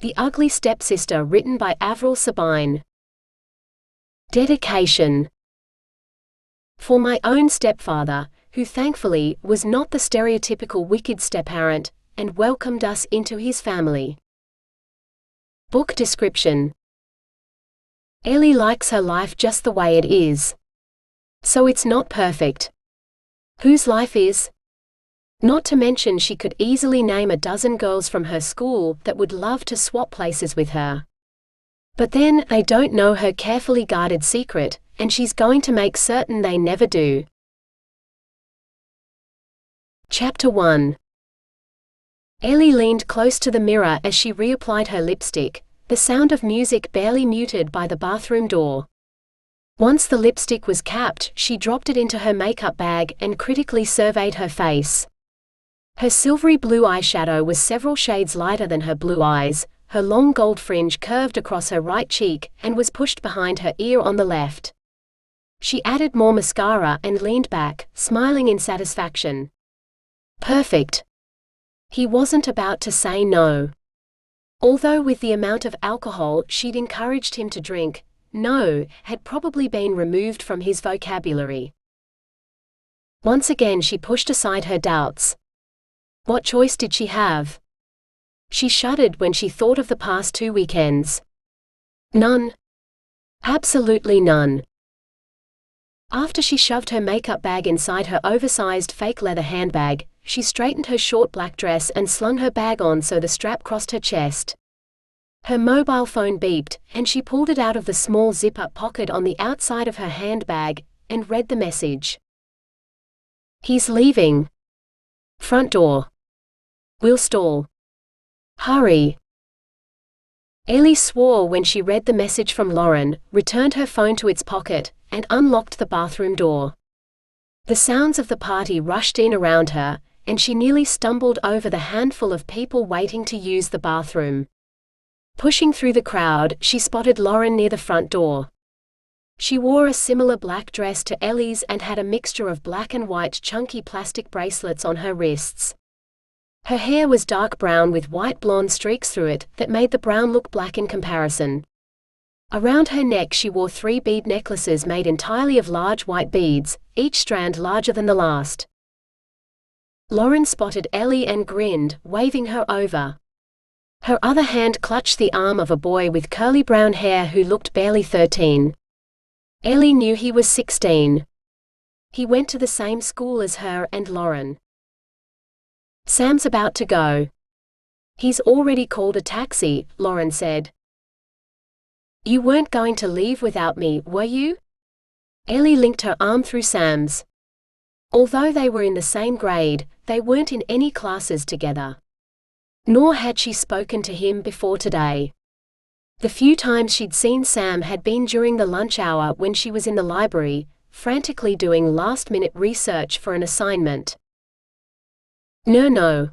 The Ugly Stepsister, written by Avril Sabine. Dedication. For my own stepfather, who thankfully was not the stereotypical wicked step-parent, and welcomed us into his family. Book description. Ellie likes her life just the way it is. So it's not perfect. Whose life is? Not to mention she could easily name a dozen girls from her school that would love to swap places with her. But then, they don't know her carefully guarded secret, and she's going to make certain they never do. Chapter 1. Ellie leaned close to the mirror as she reapplied her lipstick, the sound of music barely muted by the bathroom door. Once the lipstick was capped, she dropped it into her makeup bag and critically surveyed her face. Her silvery blue eyeshadow was several shades lighter than her blue eyes, her long gold fringe curved across her right cheek and was pushed behind her ear on the left. She added more mascara and leaned back, smiling in satisfaction. Perfect. He wasn't about to say no. Although with the amount of alcohol she'd encouraged him to drink, no had probably been removed from his vocabulary. Once again she pushed aside her doubts. What choice did she have? She shuddered when she thought of the past 2 weekends. None. Absolutely none. After she shoved her makeup bag inside her oversized fake leather handbag, she straightened her short black dress and slung her bag on so the strap crossed her chest. Her mobile phone beeped, and she pulled it out of the small zip-up pocket on the outside of her handbag, and read the message. He's leaving. Front door. We'll stall. Hurry. Ellie swore when she read the message from Lauren, returned her phone to its pocket, and unlocked the bathroom door. The sounds of the party rushed in around her, and she nearly stumbled over the handful of people waiting to use the bathroom. Pushing through the crowd, she spotted Lauren near the front door. She wore a similar black dress to Ellie's and had a mixture of black and white chunky plastic bracelets on her wrists. Her hair was dark brown with white blonde streaks through it that made the brown look black in comparison. Around her neck she wore 3 bead necklaces made entirely of large white beads, each strand larger than the last. Lauren spotted Ellie and grinned, waving her over. Her other hand clutched the arm of a boy with curly brown hair who looked barely 13. Ellie knew he was 16. He went to the same school as her and Lauren. Sam's about to go. He's already called a taxi, Lauren said. You weren't going to leave without me, were you? Ellie linked her arm through Sam's. Although they were in the same grade, they weren't in any classes together. Nor had she spoken to him before today. The few times she'd seen Sam had been during the lunch hour when she was in the library, frantically doing last-minute research for an assignment. No.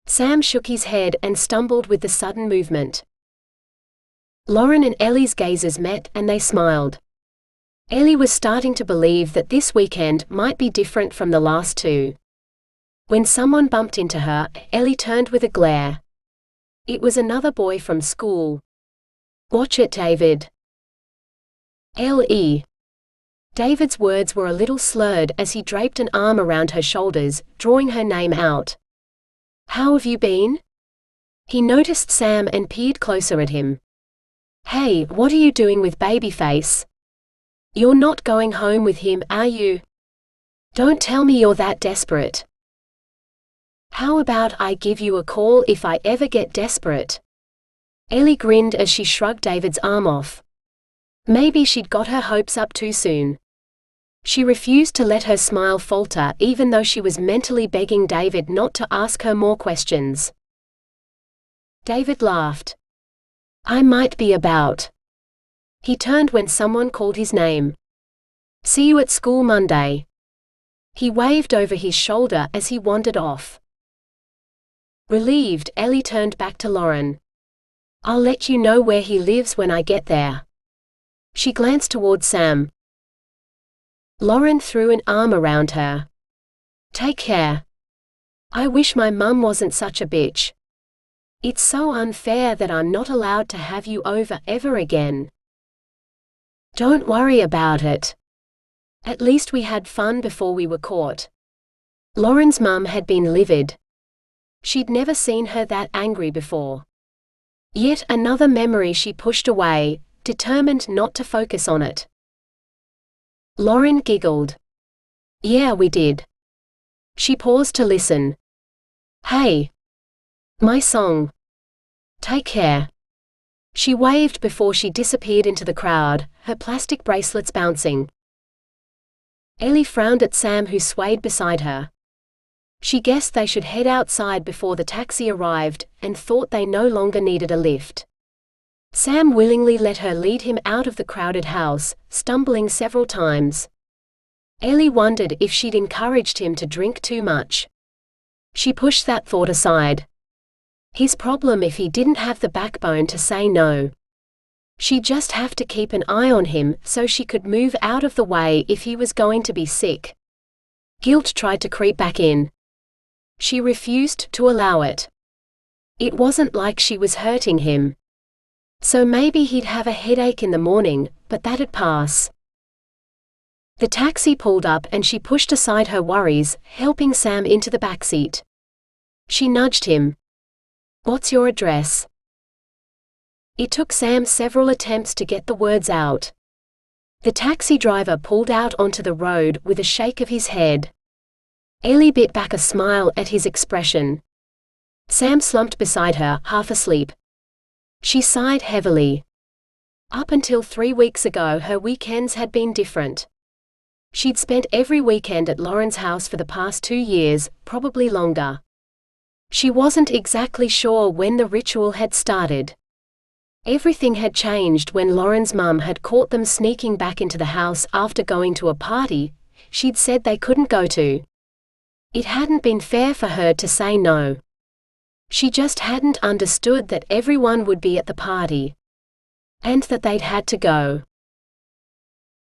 Sam shook his head and stumbled with the sudden movement. Lauren and Ellie's gazes met and they smiled. Ellie was starting to believe that this weekend might be different from the last 2. When someone bumped into her, Ellie turned with a glare. It was another boy from school. Watch it, David. Ellie. David's words were a little slurred as he draped an arm around her shoulders, drawing her name out. How have you been? He noticed Sam and peered closer at him. Hey, what are you doing with Babyface? You're not going home with him, are you? Don't tell me you're that desperate. How about I give you a call if I ever get desperate? Ellie grinned as she shrugged David's arm off. Maybe she'd got her hopes up too soon. She refused to let her smile falter even though she was mentally begging David not to ask her more questions. David laughed. I might be about. He turned when someone called his name. See you at school Monday. He waved over his shoulder as he wandered off. Relieved, Ellie turned back to Lauren. I'll let you know where he lives when I get there. She glanced toward Sam. Lauren threw an arm around her. Take care. I wish my mum wasn't such a bitch. It's so unfair that I'm not allowed to have you over ever again. Don't worry about it. At least we had fun before we were caught. Lauren's mum had been livid. She'd never seen her that angry before. Yet another memory she pushed away, determined not to focus on it. Lauren giggled. Yeah, we did. She paused to listen. Hey. My song. Take care. She waved before she disappeared into the crowd, her plastic bracelets bouncing. Ellie frowned at Sam, who swayed beside her. She guessed they should head outside before the taxi arrived, and thought they no longer needed a lift. Sam willingly let her lead him out of the crowded house, stumbling several times. Ellie wondered if she'd encouraged him to drink too much. She pushed that thought aside. His problem if he didn't have the backbone to say no. She'd just have to keep an eye on him so she could move out of the way if he was going to be sick. Guilt tried to creep back in. She refused to allow it. It wasn't like she was hurting him. So maybe he'd have a headache in the morning, but that'd pass. The taxi pulled up and she pushed aside her worries, helping Sam into the backseat. She nudged him. What's your address? It took Sam several attempts to get the words out. The taxi driver pulled out onto the road with a shake of his head. Ellie bit back a smile at his expression. Sam slumped beside her, half asleep. She sighed heavily. Up until 3 weeks ago, her weekends had been different. She'd spent every weekend at Lauren's house for the past 2 years, probably longer. She wasn't exactly sure when the ritual had started. Everything had changed when Lauren's mum had caught them sneaking back into the house after going to a party she'd said they couldn't go to. It hadn't been fair for her to say no. She just hadn't understood that everyone would be at the party. And that they'd had to go.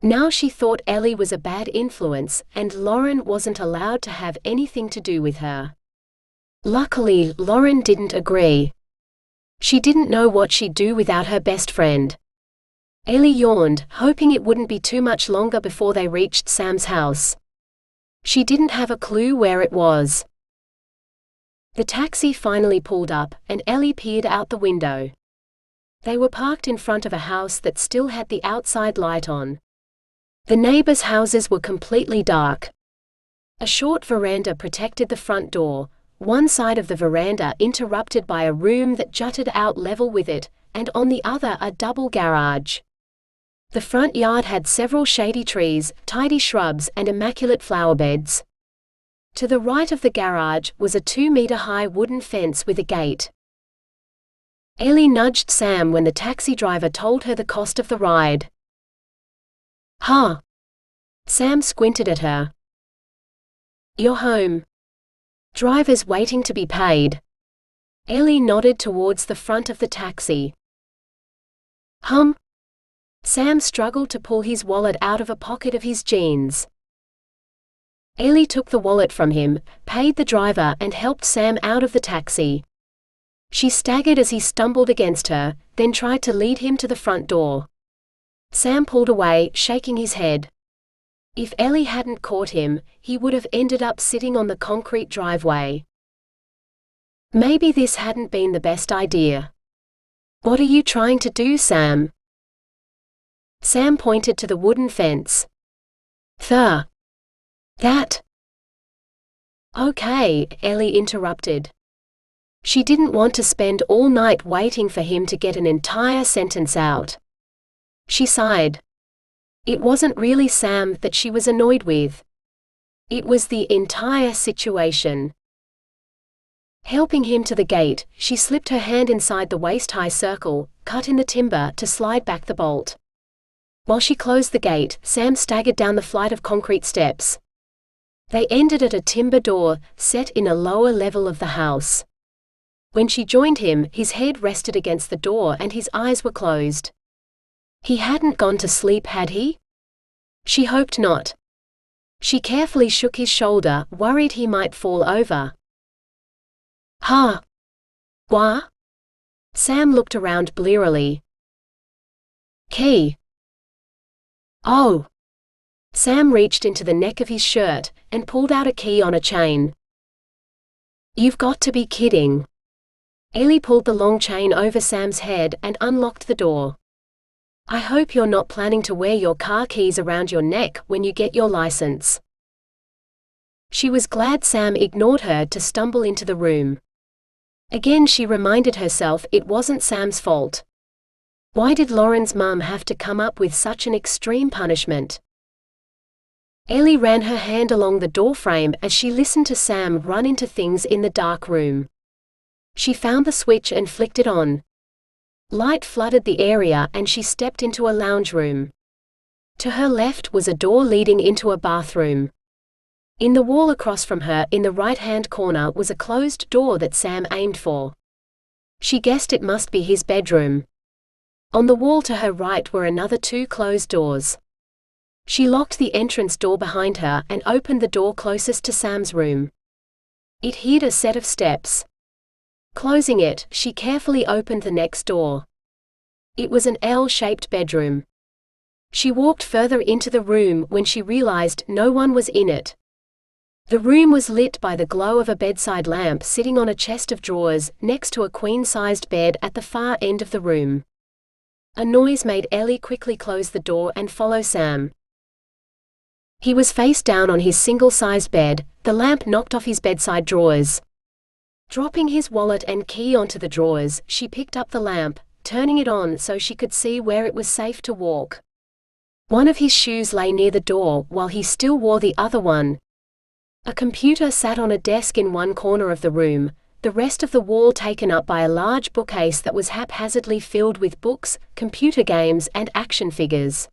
Now she thought Ellie was a bad influence, and Lauren wasn't allowed to have anything to do with her. Luckily, Lauren didn't agree. She didn't know what she'd do without her best friend. Ellie yawned, hoping it wouldn't be too much longer before they reached Sam's house. She didn't have a clue where it was. The taxi finally pulled up, and Ellie peered out the window. They were parked in front of a house that still had the outside light on. The neighbors' houses were completely dark. A short veranda protected the front door, one side of the veranda interrupted by a room that jutted out level with it, and on the other a double garage. The front yard had several shady trees, tidy shrubs, and immaculate flower beds. To the right of the garage was a 2-meter-high wooden fence with a gate. Ellie nudged Sam when the taxi driver told her the cost of the ride. Huh? Sam squinted at her. You're home. Driver's waiting to be paid. Ellie nodded towards the front of the taxi. Sam struggled to pull his wallet out of a pocket of his jeans. Ellie took the wallet from him, paid the driver, and helped Sam out of the taxi. She staggered as he stumbled against her, then tried to lead him to the front door. Sam pulled away, shaking his head. If Ellie hadn't caught him, he would have ended up sitting on the concrete driveway. Maybe this hadn't been the best idea. What are you trying to do, Sam? Sam pointed to the wooden fence. That. Okay, Ellie interrupted. She didn't want to spend all night waiting for him to get an entire sentence out. She sighed. It wasn't really Sam that she was annoyed with. It was the entire situation. Helping him to the gate, she slipped her hand inside the waist-high circle, cut in the timber, to slide back the bolt. While she closed the gate, Sam staggered down the flight of concrete steps. They ended at a timber door, set in a lower level of the house. When she joined him, his head rested against the door and his eyes were closed. He hadn't gone to sleep, had he? She hoped not. She carefully shook his shoulder, worried he might fall over. What? Sam looked around blearily. Key. Oh. Sam reached into the neck of his shirt and pulled out a key on a chain. You've got to be kidding. Ellie pulled the long chain over Sam's head and unlocked the door. I hope you're not planning to wear your car keys around your neck when you get your license. She was glad Sam ignored her to stumble into the room. Again she reminded herself it wasn't Sam's fault. Why did Lauren's mum have to come up with such an extreme punishment? Ellie ran her hand along the doorframe as she listened to Sam run into things in the dark room. She found the switch and flicked it on. Light flooded the area and she stepped into a lounge room. To her left was a door leading into a bathroom. In the wall across from her in the right-hand corner was a closed door that Sam aimed for. She guessed it must be his bedroom. On the wall to her right were another 2 closed doors. She locked the entrance door behind her and opened the door closest to Sam's room. It hid a set of steps. Closing it, she carefully opened the next door. It was an L-shaped bedroom. She walked further into the room when she realized no one was in it. The room was lit by the glow of a bedside lamp sitting on a chest of drawers next to a queen-sized bed at the far end of the room. A noise made Ellie quickly close the door and follow Sam. He was face down on his single-sized bed, the lamp knocked off his bedside drawers. Dropping his wallet and key onto the drawers, she picked up the lamp, turning it on so she could see where it was safe to walk. One of his shoes lay near the door while he still wore the other one. A computer sat on a desk in one corner of the room, the rest of the wall taken up by a large bookcase that was haphazardly filled with books, computer games, and action figures.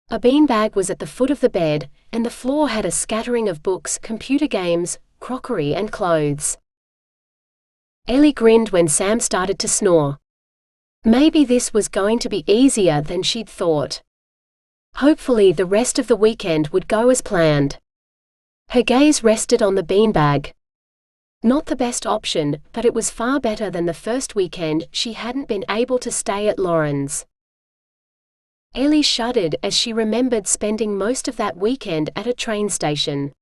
A beanbag was at the foot of the bed, and the floor had a scattering of books, computer games, crockery, and clothes. Ellie grinned when Sam started to snore. Maybe this was going to be easier than she'd thought. Hopefully the rest of the weekend would go as planned. Her gaze rested on the beanbag. Not the best option, but it was far better than the first weekend she hadn't been able to stay at Lauren's. Ellie shuddered as she remembered spending most of that weekend at a train station.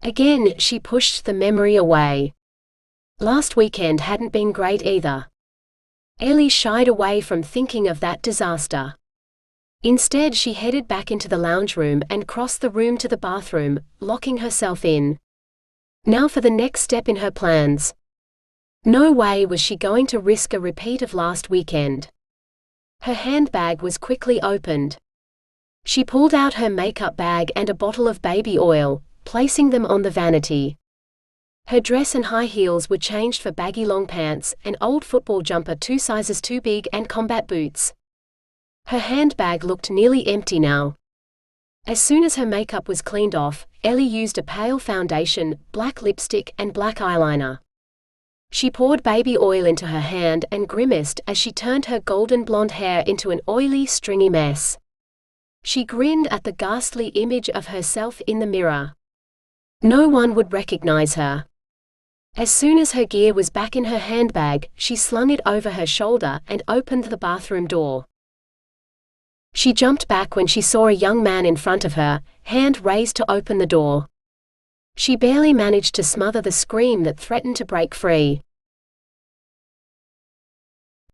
Again, she pushed the memory away. Last weekend hadn't been great either. Ellie shied away from thinking of that disaster. Instead she headed back into the lounge room and crossed the room to the bathroom, locking herself in. Now for the next step in her plans. No way was she going to risk a repeat of last weekend. Her handbag was quickly opened. She pulled out her makeup bag and a bottle of baby oil, placing them on the vanity. Her dress and high heels were changed for baggy long pants, an old football jumper 2 sizes too big, and combat boots. Her handbag looked nearly empty now. As soon as her makeup was cleaned off, Ellie used a pale foundation, black lipstick, and black eyeliner. She poured baby oil into her hand and grimaced as she turned her golden blonde hair into an oily, stringy mess. She grinned at the ghastly image of herself in the mirror. No one would recognize her. As soon as her gear was back in her handbag, she slung it over her shoulder and opened the bathroom door. She jumped back when she saw a young man in front of her, hand raised to open the door. She barely managed to smother the scream that threatened to break free.